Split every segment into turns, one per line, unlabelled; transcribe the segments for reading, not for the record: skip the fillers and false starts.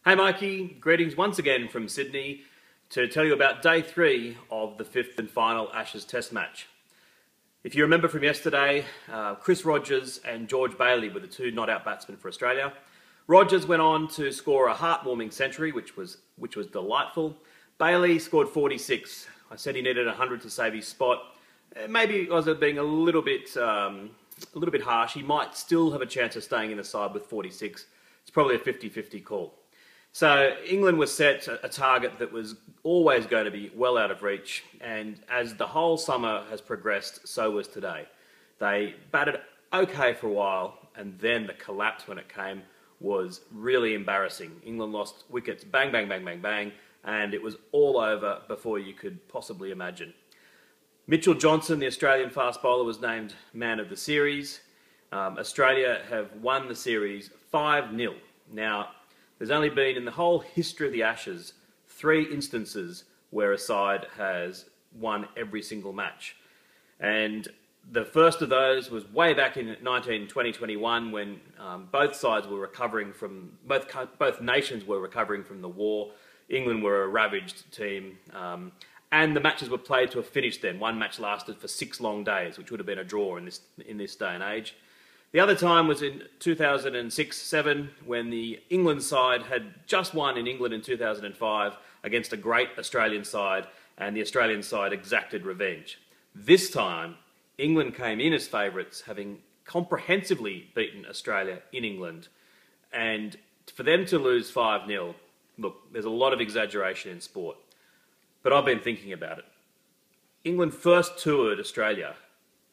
Hey Mikey, greetings once again from Sydney to tell you about day 3 of the 5th and final Ashes Test match. If you remember from yesterday, Chris Rogers and George Bailey were the two not-out batsmen for Australia. Rogers went on to score a heart-warming century, which was delightful. Bailey scored 46. I said he needed 100 to save his spot. Maybe I was being a little bit harsh. He might still have a chance of staying in the side with 46. It's probably a 50-50 call. So England was set a target that was always going to be well out of reach, and as the whole summer has progressed, so was today. They batted okay for a while, and then the collapse when it came was really embarrassing. England lost wickets, bang, bang, bang, bang, bang, and it was all over before you could possibly imagine. Mitchell Johnson, the Australian fast bowler, was named man of the series. Australia have won the series 5-0. Now, there's only been, in the whole history of the Ashes, 3 instances where a side has won every single match. And the first of those was way back in 2021 when both sides were recovering from, both nations were recovering from the war. England were a ravaged team. And the matches were played to a finish then. One match lasted for 6 long days, which would have been a draw in this day and age. The other time was in 2006-07 when the England side had just won in England in 2005 against a great Australian side, and the Australian side exacted revenge. This time, England came in as favourites, having comprehensively beaten Australia in England. And for them to lose 5-0, look, there's a lot of exaggeration in sport. But I've been thinking about it. England first toured Australia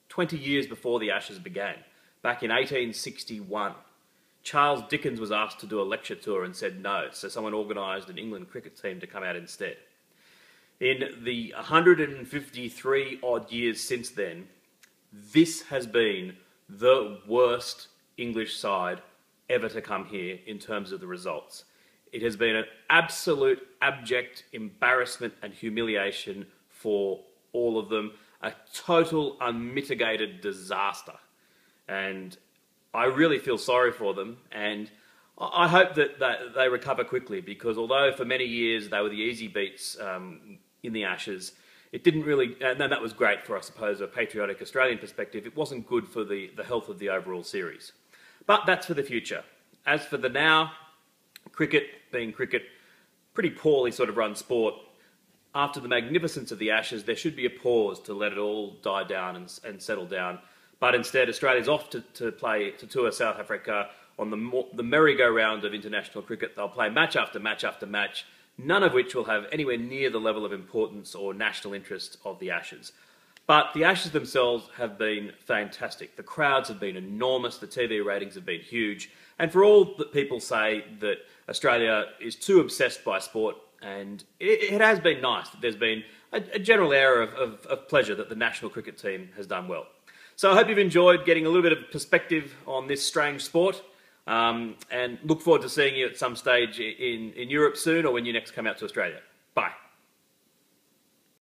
20 years before the Ashes began. Back in 1861, Charles Dickens was asked to do a lecture tour and said no, so someone organised an England cricket team to come out instead. In the 153 odd years since then, this has been the worst English side ever to come here in terms of the results. It has been an absolute abject embarrassment and humiliation for all of them, a total unmitigated disaster. And I really feel sorry for them, and I hope that they recover quickly, because although for many years they were the easy beats in the Ashes, it didn't really, and that was great for, I suppose, a patriotic Australian perspective. It wasn't good for the health of the overall series. But that's for the future. As for the now, cricket, being cricket, pretty poorly sort of run sport, after the magnificence of the Ashes, there should be a pause to let it all die down and settle down. But instead, Australia's off to tour South Africa on the merry-go-round of international cricket. They'll play match after match after match, none of which will have anywhere near the level of importance or national interest of the Ashes. But the Ashes themselves have been fantastic. The crowds have been enormous, the TV ratings have been huge, and for all that people say that Australia is too obsessed by sport, and it has been nice that there's been a general air of pleasure that the national cricket team has done well. So I hope you've enjoyed getting a little bit of perspective on this strange sport, and look forward to seeing you at some stage in Europe soon, or when you next come out to Australia.